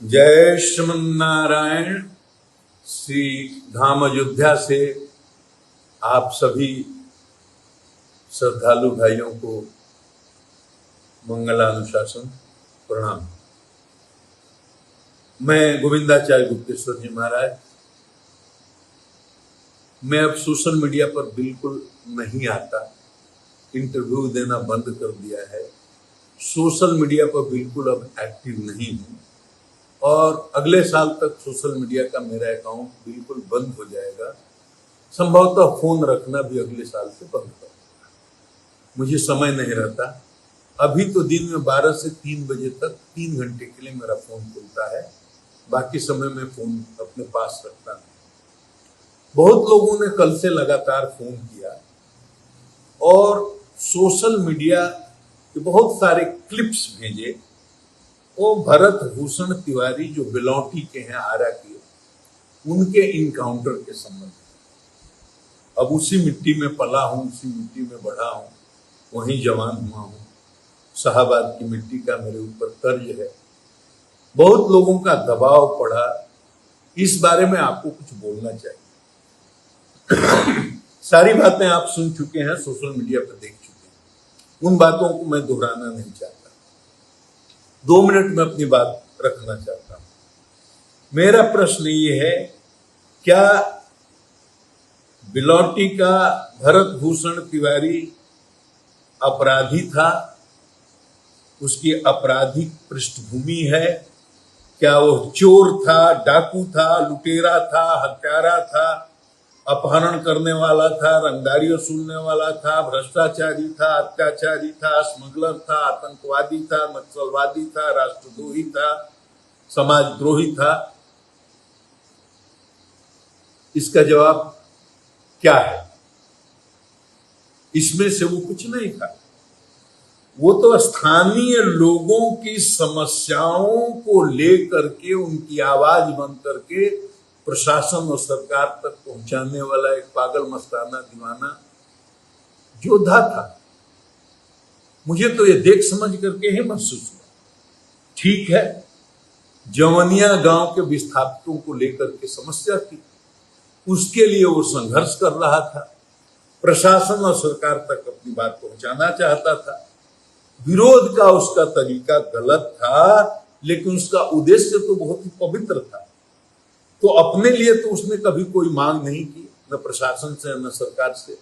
जय श्रीमन्नारायण। श्री धाम अयोध्या से आप सभी श्रद्धालु भाइयों को मंगलानुशासन प्रणाम। मैं गोविंदाचार्य गुप्तेश्वर जी महाराज। मैं अब सोशल मीडिया पर बिल्कुल नहीं आता, इंटरव्यू देना बंद कर दिया है। सोशल मीडिया पर बिल्कुल अब एक्टिव नहीं हूँ और अगले साल तक सोशल मीडिया का मेरा अकाउंट बिल्कुल बंद हो जाएगा। संभवतः फोन रखना भी अगले साल से बंद कर दूंगा। मुझे समय नहीं रहता। अभी तो दिन में 12 से 3 बजे तक 3 घंटे के लिए मेरा फोन खुलता है, बाकी समय में फोन अपने पास रखता नहीं। बहुत लोगों ने कल से लगातार फोन किया और सोशल मीडिया के बहुत सारे क्लिप्स भेजे। वो भरत भूषण तिवारी जो बिलौटी के हैं, आरा के, उनके इनकाउंटर के संबंध। अब उसी मिट्टी में पला हूं, उसी मिट्टी में बढ़ा हूं, वहीं जवान हुआ हूं। शाहबाद की मिट्टी का मेरे ऊपर कर्ज है। बहुत लोगों का दबाव पड़ा, इस बारे में आपको कुछ बोलना चाहिए। सारी बातें आप सुन चुके हैं, सोशल मीडिया पर देख चुके हैं। उन बातों को मैं दोहराना नहीं चाहता। 2 मिनट में अपनी बात रखना चाहता हूं। मेरा प्रश्न ये है, क्या बिलौटी का भरत भूषण तिवारी अपराधी था? उसकी आपराधिक पृष्ठभूमि है? क्या वो चोर था, डाकू था, लुटेरा था, हत्यारा था, अपहरण करने वाला था, रंगदारी वसूलने वाला था, भ्रष्टाचारी था, अत्याचारी था, स्मगलर था, आतंकवादी था, नक्सलवादी था, राष्ट्रद्रोही था, समाजद्रोही था? इसका जवाब क्या है? इसमें से वो कुछ नहीं था। वो तो स्थानीय लोगों की समस्याओं को लेकर के, उनकी आवाज बन करके प्रशासन और सरकार तक पहुंचाने वाला एक पागल मस्ताना दीवाना योद्धा था। मुझे तो ये देख समझ करके ही महसूस हुआ, ठीक है, जवनिया गांव के विस्थापितों को लेकर के समस्या थी, उसके लिए वो संघर्ष कर रहा था, प्रशासन और सरकार तक अपनी बात पहुंचाना चाहता था। विरोध का उसका तरीका गलत था, लेकिन उसका उद्देश्य तो बहुत ही पवित्र था। तो अपने लिए तो उसने कभी कोई मांग नहीं की, न प्रशासन से न सरकार से।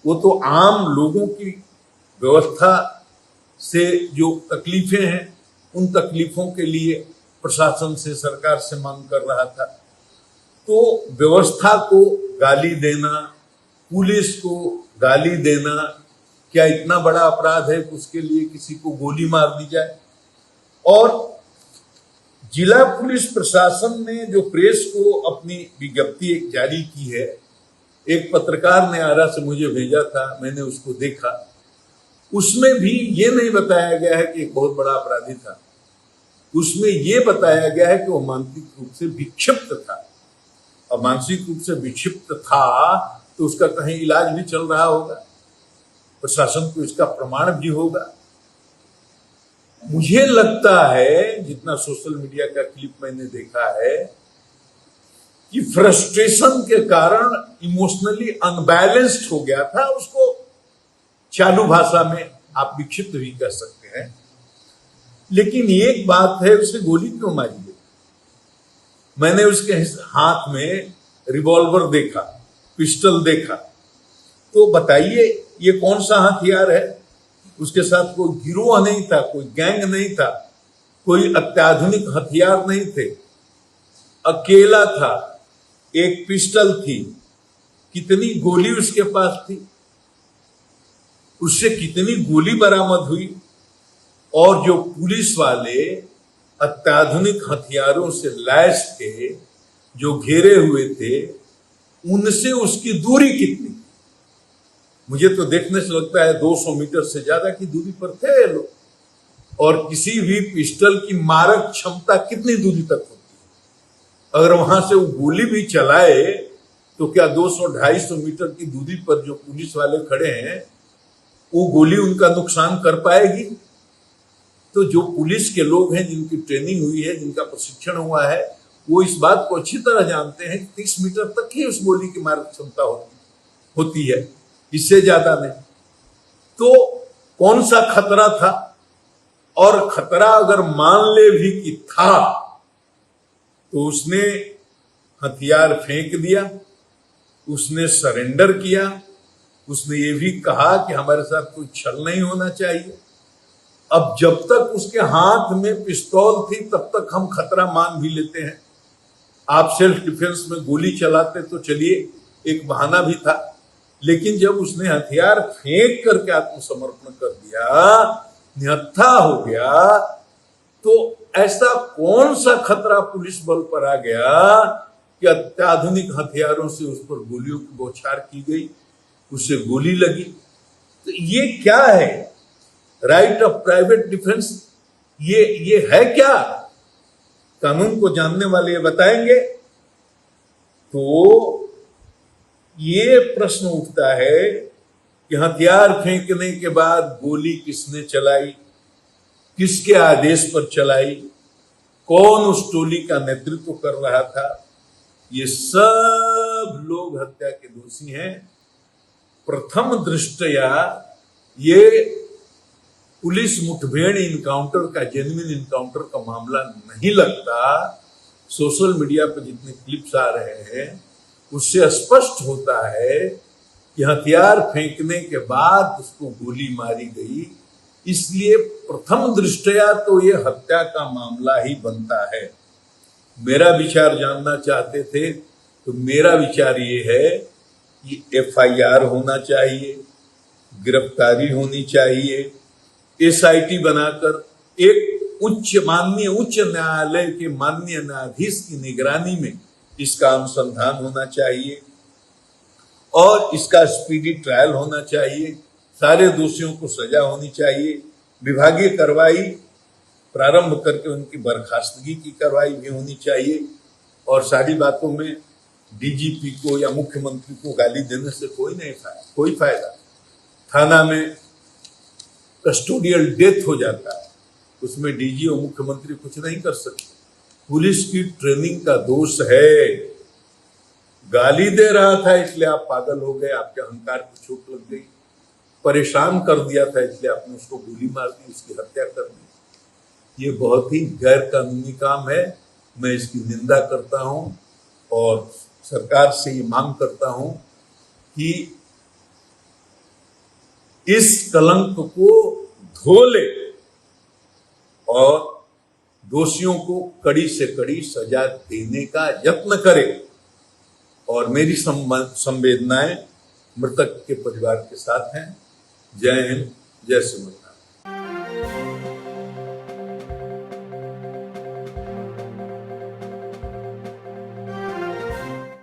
वो तो आम लोगों की व्यवस्था से जो तकलीफें हैं, उन तकलीफों के लिए प्रशासन से, सरकार से मांग कर रहा था। तो व्यवस्था को गाली देना, पुलिस को गाली देना, क्या इतना बड़ा अपराध है कि उसके लिए किसी को गोली मार दी जाए? और जिला पुलिस प्रशासन ने जो प्रेस को अपनी विज्ञप्ति एक जारी की है, एक पत्रकार ने आरा से मुझे भेजा था, मैंने उसको देखा। उसमें भी ये नहीं बताया गया है कि एक बहुत बड़ा अपराधी था। उसमें ये बताया गया है कि वो मानसिक रूप से विक्षिप्त था। और मानसिक रूप से विक्षिप्त था तो उसका कहीं इलाज भी चल रहा होगा, प्रशासन को इसका प्रमाण भी होगा। मुझे लगता है, जितना सोशल मीडिया का क्लिप मैंने देखा है, कि फ्रस्ट्रेशन के कारण इमोशनली अनबैलेंस्ड हो गया था। उसको चालू भाषा में आप विक्षिप्त भी कह सकते हैं। लेकिन एक बात है, उसे गोली क्यों मारी गई? मैंने उसके हाथ में रिवॉल्वर देखा, पिस्टल देखा, तो बताइए ये कौन सा हथियार है? उसके साथ कोई गिरोह नहीं था, कोई गैंग नहीं था, कोई अत्याधुनिक हथियार नहीं थे, अकेला था, एक पिस्टल थी। कितनी गोली उसके पास थी, उससे कितनी गोली बरामद हुई? और जो पुलिस वाले अत्याधुनिक हथियारों से लैस थे, जो घेरे हुए थे, उनसे उसकी दूरी कितनी? मुझे तो देखने से लगता है 200 मीटर से ज्यादा की दूरी पर थे लोग। और किसी भी पिस्टल की मारक क्षमता कितनी दूरी तक होती है? अगर वहां से वो गोली भी चलाए तो क्या 200-250 मीटर की दूरी पर जो पुलिस वाले खड़े हैं, वो गोली उनका नुकसान कर पाएगी? तो जो पुलिस के लोग हैं, जिनकी ट्रेनिंग हुई है, जिनका प्रशिक्षण हुआ है, वो इस बात को अच्छी तरह जानते हैं कि 30 मीटर तक ही उस गोली की मारक क्षमता होती है, इससे ज्यादा नहीं। तो कौन सा खतरा था, और खतरा अगर मान ले भी कि था तो उसने हथियार फेंक दिया, उसने सरेंडर किया, उसने ये भी कहा कि हमारे साथ कोई छल नहीं होना चाहिए। अब जब तक उसके हाथ में पिस्तौल थी तब तक हम खतरा मान भी लेते हैं। आप सेल्फ डिफेंस में गोली चलाते तो चलिए, एक बहाना भी था, लेकिन जब उसने हथियार फेंक करके आत्मसमर्पण कर दिया, निहत्था हो गया, तो ऐसा कौन सा खतरा पुलिस बल पर आ गया कि अत्याधुनिक हथियारों से उस पर गोलियों की बौछार की गई, उससे गोली लगी। तो ये क्या है? राइट ऑफ प्राइवेट डिफेंस, ये है क्या? कानून को जानने वाले ये बताएंगे। तो ये प्रश्न उठता है कि हथियार फेंकने के बाद गोली किसने चलाई, किसके आदेश पर चलाई, कौन उस टोली का नेतृत्व कर रहा था? ये सब लोग हत्या के दोषी हैं। प्रथम दृष्टया ये पुलिस मुठभेड़ इनकाउंटर का, जेन्युइन इनकाउंटर का मामला नहीं लगता। सोशल मीडिया पर जितने क्लिप्स आ रहे हैं उससे स्पष्ट होता है कि हथियार फेंकने के बाद उसको गोली मारी गई, इसलिए प्रथम दृष्टया तो ये हत्या का मामला ही बनता है। मेरा विचार जानना चाहते थे तो मेरा विचार ये है कि FIR होना चाहिए, गिरफ्तारी होनी चाहिए, SIT बनाकर एक माननीय उच्च न्यायालय के माननीय न्यायाधीश की निगरानी में इसका अनुसंधान होना चाहिए और इसका स्पीडी ट्रायल होना चाहिए। सारे दोषियों को सजा होनी चाहिए, विभागीय कार्रवाई प्रारंभ करके उनकी बर्खास्तगी की कार्रवाई भी होनी चाहिए। और सारी बातों में DGP को या मुख्यमंत्री को गाली देने से कोई फायदा। थाना में कस्टोडियल डेथ हो जाता है, उसमें DG और मुख्यमंत्री कुछ नहीं कर सकते। पुलिस की ट्रेनिंग का दोष है। गाली दे रहा था इसलिए आप पागल हो गए, आपके अहंकार की चोट लग गई, परेशान कर दिया था इसलिए आपने उसको गोली मार दी, उसकी हत्या कर दी। ये बहुत ही गैर कानूनी काम है। मैं इसकी निंदा करता हूं और सरकार से ये मांग करता हूं कि इस कलंक को धो ले और दोषियों को कड़ी से कड़ी सजा देने का यत्न करे। और मेरी संवेदनाएं मृतक के परिवार के साथ हैं। जय हिंद, जय श्री राम।